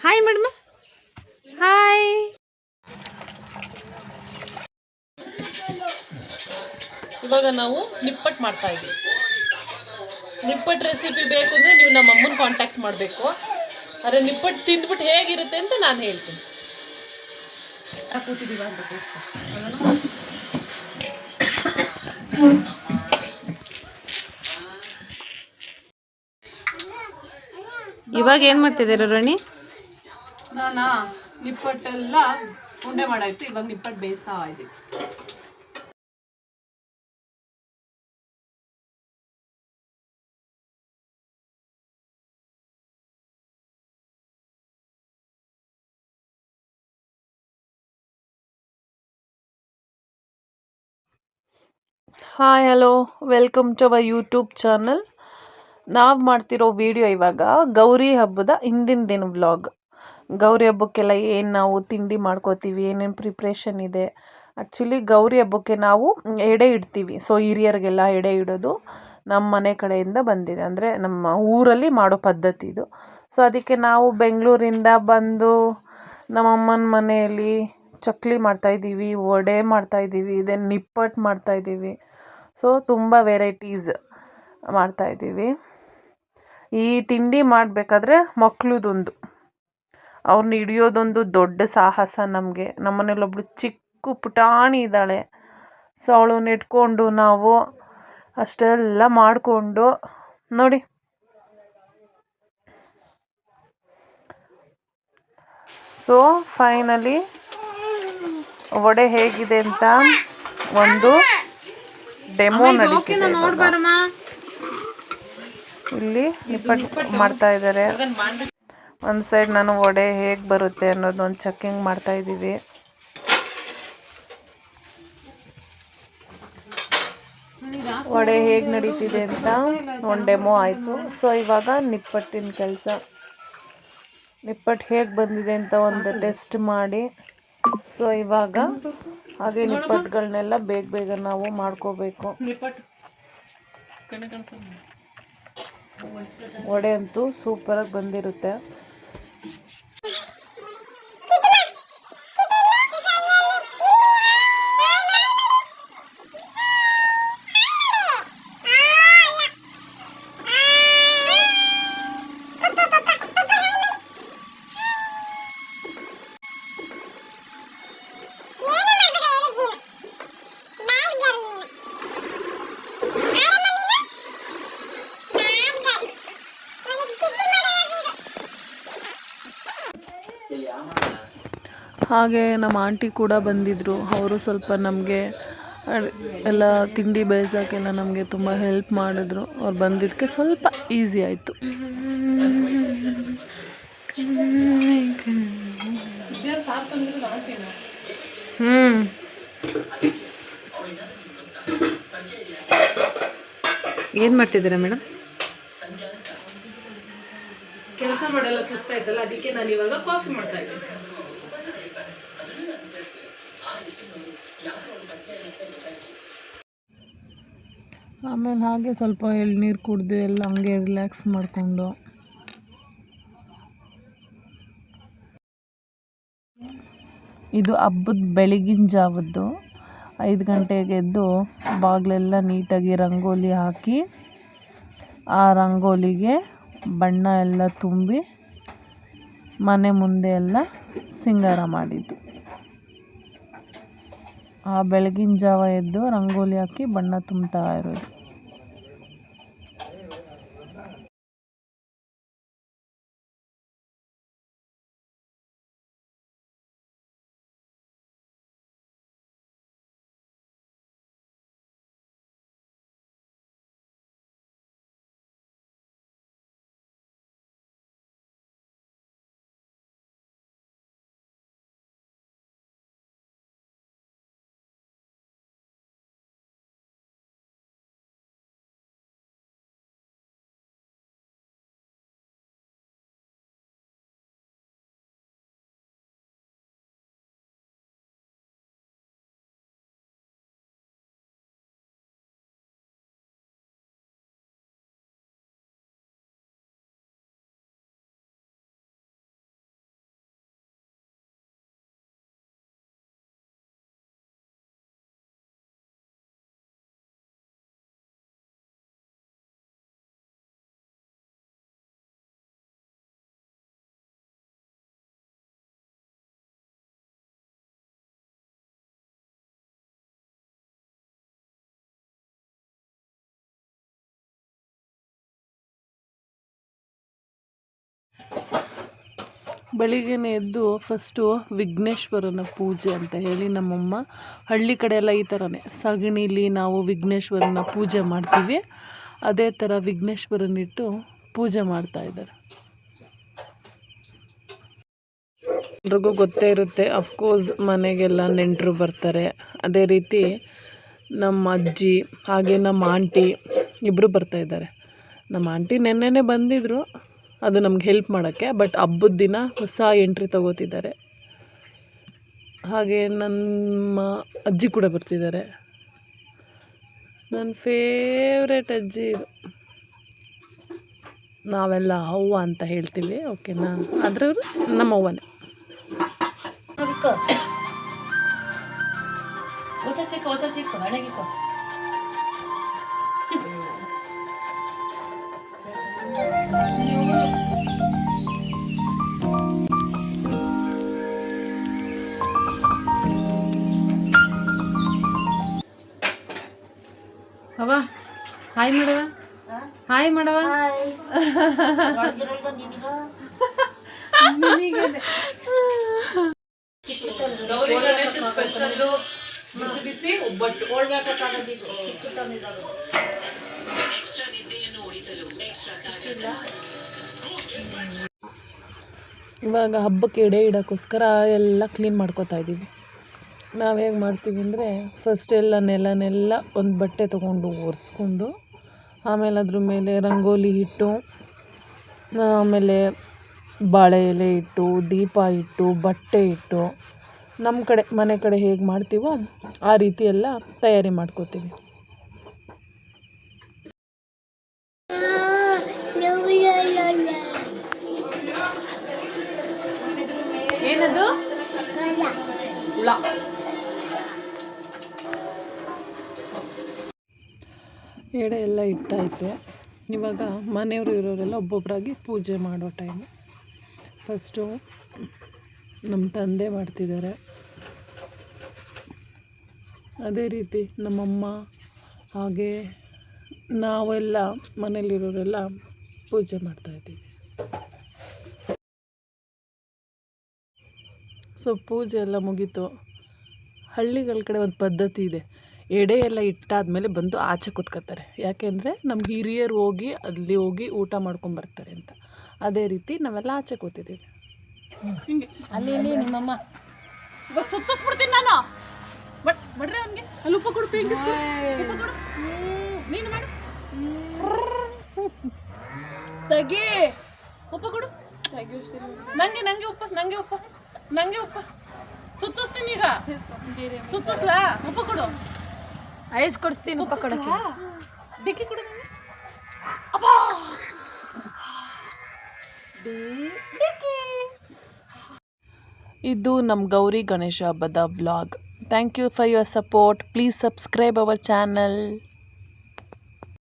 Hi madam. Hi. ಇವಾಗ ನಾವು ನಿಪ್ಪಟ್ಟು ಮಾಡ್ತಾ ಇದ್ದೀವಿ. ನಿಪ್ಪಟ್ಟು ರೆಸಿಪಿ ಬೇಕು ಅಂದರೆ ನೀವು ನಮ್ಮ ಅಮ್ಮನ ಕಾಂಟ್ಯಾಕ್ಟ್ ಮಾಡಬೇಕು. ಆದರೆ ನಿಪ್ಪಟ್ಟು ತಿಂದ್ಬಿಟ್ಟು ಹೇಗಿರುತ್ತೆ ಅಂತ ನಾನು ಹೇಳ್ತೀನಿ. ಕೂತಿದ್ದೀವಿ ಅಂತ ಇವಾಗ ಏನು ಮಾಡ್ತಿದ್ದೀರ ರೋಣಿ? ನಾನು ನಿಪ್ಪಟ್ಟೆಲ್ಲ ಉಂಡೆ ಮಾಡಾಯ್ತು. ಇವಾಗ ನಿಪ್ಪಟ್ಟು ಬೇಯಿಸ್ತಾ ಇದ್ದೀವಿ. Hi hello, welcome to our YouTube channel. ನಾವು ಮಾಡ್ತಿರೋ ವಿಡಿಯೋ ಇವಾಗ ಗೌರಿ ಹಬ್ಬದ ಹಿಂದಿನ ದಿನ ವ್ಲಾಗ್. ಗೌರಿ ಹಬ್ಬಕ್ಕೆಲ್ಲ ಏನು ನಾವು ತಿಂಡಿ ಮಾಡ್ಕೋತೀವಿ, ಏನೇನು ಪ್ರಿಪ್ರೇಷನ್ ಇದೆ. ಆ್ಯಕ್ಚುಲಿ ಗೌರಿ ಹಬ್ಬಕ್ಕೆ ನಾವು ಎಡೆ ಇಡ್ತೀವಿ. ಸೊ ಹಿರಿಯರಿಗೆಲ್ಲ ಎಡೆ ಇಡೋದು ನಮ್ಮ ಮನೆ ಕಡೆಯಿಂದ ಬಂದಿದೆ, ಅಂದರೆ ನಮ್ಮ ಊರಲ್ಲಿ ಮಾಡೋ ಪದ್ಧತಿ ಇದು. ಸೊ ಅದಕ್ಕೆ ನಾವು ಬೆಂಗಳೂರಿಂದ ಬಂದು ನಮ್ಮಮ್ಮನ ಮನೆಯಲ್ಲಿ ಚಕ್ಲಿ ಮಾಡ್ತಾಯಿದ್ದೀವಿ, ವಡೆ ಮಾಡ್ತಾಯಿದ್ದೀವಿ, ದೆನ್ ನಿಪ್ಪಟ್ಟು ಮಾಡ್ತಾಯಿದ್ದೀವಿ. ಸೊ ತುಂಬ ವೆರೈಟೀಸ್ ಮಾಡ್ತಾಯಿದ್ದೀವಿ. ಈ ತಿಂಡಿ ಮಾಡಬೇಕಾದ್ರೆ ಮಕ್ಕಳದೊಂದು ಅವ್ರನ್ನ ಹಿಡಿಯೋದೊಂದು ದೊಡ್ಡ ಸಾಹಸ ನಮಗೆ. ನಮ್ಮನೇಲೊಬ್ಳು ಚಿಕ್ಕ ಪುಟಾಣಿ ಇದ್ದಾಳೆ. ಸೊ ಅವಳನ್ನ ಇಟ್ಕೊಂಡು ನಾವು ಅಷ್ಟೆಲ್ಲ ಮಾಡಿಕೊಂಡು ನೋಡಿ. ಸೊ ಫೈನಲಿ ವಡೆ ಹೇಗಿದೆ ಅಂತ ಒಂದು ಡೆಮೋ ನಡೀತಿದೆ. ಇಲ್ಲಿ ನಿಪ್ಪಟ್ಟು ಮಾಡ್ತಾ ಇದ್ದಾರೆ. ಒಂದು ಸೈಡ್ ನಾನು ವಡೆ ಹೇಗೆ ಬರುತ್ತೆ ಅನ್ನೋದೊಂದು ಚೆಕಿಂಗ್ ಮಾಡ್ತಾ ಇದ್ದೀವಿ. ವಡೆ ಹೇಗೆ ನಡೀತಿದೆ ಅಂತ ಒಂದು ಡೆಮೋ ಆಯಿತು. ಸೊ ಇವಾಗ ನಿಪ್ಪಟ್ಟಿನ ಕೆಲಸ. ನಿಪ್ಪಟ್ಟು ಹೇಗೆ ಬಂದಿದೆ ಅಂತ ಒಂದು ಟೆಸ್ಟ್ ಮಾಡಿ, ಸೊ ಇವಾಗ ಹಾಗೆ ನಿಪ್ಪಟ್ಟುಗಳನ್ನೆಲ್ಲ ಬೇಗ ಬೇಗ ನಾವು ಮಾಡ್ಕೋಬೇಕು. ವಡೆ ಅಂತೂ ಸೂಪರಾಗಿ ಬಂದಿರುತ್ತೆ. ಹಾಗೆ ನಮ್ಮ ಆಂಟಿ ಕೂಡ ಬಂದಿದ್ದರು. ಅವರು ಸ್ವಲ್ಪ ನಮಗೆ ಎಲ್ಲ ತಿಂಡಿ ಬೇಯಿಸೋಕ್ಕೆಲ್ಲ ನಮಗೆ ತುಂಬ ಹೆಲ್ಪ್ ಮಾಡಿದ್ರು. ಅವ್ರು ಬಂದಿದ್ದಕ್ಕೆ ಸ್ವಲ್ಪ ಈಸಿ ಆಯಿತು. ಏನು ಮಾಡ್ತಿದ್ದೀರಾ ಮೇಡಮ್? ಕೆಲಸ ಮಾಡಲ್ಲ ಸುಸ್ತಾಯ್ತಲ್ಲ, ಅದಕ್ಕೆ ನಾನು ಇವಾಗ ಕಾಫಿ ಮಾಡ್ತಾ ಇದ್ದೀನಿ. ಆಮೇಲೆ ಹಾಗೆ ಸ್ವಲ್ಪ ಎಳ್ನೀರು ಕುಡಿದು ಎಲ್ಲ ಹಂಗೆ ರಿಲ್ಯಾಕ್ಸ್ ಮಾಡಿಕೊಂಡು ಇದು ಹಬ್ಬದ ಬೆಳಗಿನ ಜಾವದ್ದು 5 ಗಂಟೆಗೆ ಎದ್ದು ಬಾಗಿಲೆಲ್ಲ ನೀಟಾಗಿ ರಂಗೋಲಿ ಹಾಕಿ, ಆ ರಂಗೋಲಿಗೆ ಬಣ್ಣ ಎಲ್ಲ ತುಂಬಿ ಮನೆ ಮುಂದೆ ಎಲ್ಲ ಸಿಂಗಾರ ಮಾಡಿದ್ದು. ಆ ಬೆಳಗಿನ ಜಾವ ಎದ್ದು ರಂಗೋಲಿ ಹಾಕಿ ಬಣ್ಣ ತುಂಬ್ತಾ ಇರೋದು. ಬೆಳಿಗ್ಗೆನೇ ಎದ್ದು ಫಸ್ಟು ವಿಘ್ನೇಶ್ವರನ ಪೂಜೆ ಅಂತ ಹೇಳಿ ನಮ್ಮಮ್ಮ ಹಳ್ಳಿ ಕಡೆ ಎಲ್ಲ ಈ ಥರನೇ ಸಗಣಿಲಿ ನಾವು ವಿಘ್ನೇಶ್ವರನ ಪೂಜೆ ಮಾಡ್ತೀವಿ. ಅದೇ ಥರ ವಿಘ್ನೇಶ್ವರನಿಟ್ಟು ಪೂಜೆ ಮಾಡ್ತಾಯಿದ್ದಾರೆ. ಎಲ್ರಿಗೂ ಗೊತ್ತೇ ಇರುತ್ತೆ, ಅಫ್ಕೋರ್ಸ್ ಮನೆಗೆಲ್ಲ ನೆಂಟರು ಬರ್ತಾರೆ. ಅದೇ ರೀತಿ ನಮ್ಮ ಅಜ್ಜಿ ಹಾಗೆ ನಮ್ಮ ಆಂಟಿ ಇಬ್ಬರು ಬರ್ತಾಯಿದ್ದಾರೆ. ನಮ್ಮ ಆಂಟಿ ನೆನ್ನೆನೇ ಬಂದಿದ್ದರು, ಅದು ನಮ್ಗೆ ಹೆಲ್ಪ್ ಮಾಡೋಕ್ಕೆ. ಬಟ್ ಹಬ್ಬದ ದಿನ ಹೊಸ ಎಂಟ್ರಿ ತಗೋತಿದ್ದಾರೆ. ಹಾಗೆ ನಮ್ಮ ಅಜ್ಜಿ ಕೂಡ ಬರ್ತಿದ್ದಾರೆ. ನನ್ನ ಫೇವ್ರೆಟ್ ಅಜ್ಜಿ ಇದು. ನಾವೆಲ್ಲ ಅವ್ವ ಅಂತ ಹೇಳ್ತೀವಿ, ಓಕೆನಾ? ಆದರೆ ಅವರು ನಮ್ಮ ಅವ್ವನೇ. ಅವ್ವ ಹಾಯ್ ಮಾಡವ, ಹಾಯ್ ಮಾಡವ. ಬಿಸಿ ಒಬ್ಬಟ್ಟು ಇವಾಗ ಹಬ್ಬಕ್ಕೆ ಎಡೆ ಇಡೋಕ್ಕೋಸ್ಕರ ಎಲ್ಲ ಕ್ಲೀನ್ ಮಾಡ್ಕೊತಾ ಇದ್ದೀವಿ. ನಾವು ಹೇಗೆ ಮಾಡ್ತೀವಿ ಅಂದರೆ ಫಸ್ಟ್ ಎಲ್ಲ ನೆಲನೆಲ್ಲ ಒಂದು ಬಟ್ಟೆ ತೊಗೊಂಡು ಒರೆಸ್ಕೊಂಡು, ಆಮೇಲೆ ಅದ್ರ ಮೇಲೆ ರಂಗೋಲಿ ಇಟ್ಟು, ಆಮೇಲೆ ಬಾಳೆ ಎಲೆ ಇಟ್ಟು, ದೀಪ ಇಟ್ಟು, ಬಟ್ಟೆ ಇಟ್ಟು, ನಮ್ಮ ಕಡೆ ಮನೆ ಕಡೆ ಹೇಗೆ ಮಾಡ್ತೀವೋ ಆ ರೀತಿ ಎಲ್ಲ ತಯಾರಿ ಮಾಡ್ಕೋತೀವಿ. ಏನದು? ಹುಳ. ಎಡೆ ಎಲ್ಲ ಇಟ್ಟಾಯಿತು. ಇವಾಗ ಮನೆಯವರು ಇರೋರೆಲ್ಲ ಒಬ್ಬೊಬ್ಬರಾಗಿ ಪೂಜೆ ಮಾಡೋ ಟೈಮು. ಫಸ್ಟು ನಮ್ಮ ತಂದೆ ಮಾಡ್ತಿದ್ದಾರೆ, ಅದೇ ರೀತಿ ನಮ್ಮಮ್ಮ, ಹಾಗೆ ನಾವೆಲ್ಲ ಮನೇಲಿರೋರೆಲ್ಲ ಪೂಜೆ ಮಾಡ್ತಾಯಿದ್ದೀವಿ. ಸೊ ಪೂಜೆ ಎಲ್ಲ ಮುಗೀತು. ಹಳ್ಳಿಗಳ ಕಡೆ ಒಂದು ಪದ್ಧತಿ ಇದೆ, ಎಡೆ ಎಲ್ಲ ಇಟ್ಟಾದಮೇಲೆ ಬಂದು ಆಚೆ ಕೂತ್ಕೋತಾರೆ. ಯಾಕೆಂದರೆ ನಮ್ಮ ಹಿರಿಯರು ಅಲ್ಲಿ ಹೋಗಿ ಊಟ ಮಾಡ್ಕೊಂಬರ್ತಾರೆ ಅಂತ. ಅದೇ ರೀತಿ ನಾವೆಲ್ಲ ಆಚೆ ಕೂತಿದ್ದೀವಿ. ಹಿಂಗೆ ಅಲ್ಲಿ ನಿಮ್ಮಮ್ಮ ಇವಾಗ ಸುತ್ತಿಸ್ಬಿಡ್ತೀನಿ ನಾನು. ಬಡ್ರಿ ಅವನಿಗೆ ಅಲ್ಲಿ ಉಪ್ಪು ಕೊಡು, ಉಪ್ಪು ಕೊಡು, ನೀನು ಮಾಡು. ತೆಗಿ ಉಪ್ಪು ಕೊಡು. ನಂಗೆ ಉಪ್ಪ ಸುತ್ತಿಸ್ತೀನಿ. ಈಗ ಸುತ್ತಿಸ್ಲಾ? ಉಪ್ಪು ಕೊಡು. ಐಸ್ ಕೊಡಿಸ್ತೀನಿ, ಉಪ್ಪ ಕೊಡೋಕ್ಕೆ. ಡಿಕ್ಕಿ ಕೊಡು. ಇದು ನಮ್ಮ ಗೌರಿ ಗಣೇಶ ಹಬ್ಬದ vlog. Thank you for your support. Please subscribe our channel.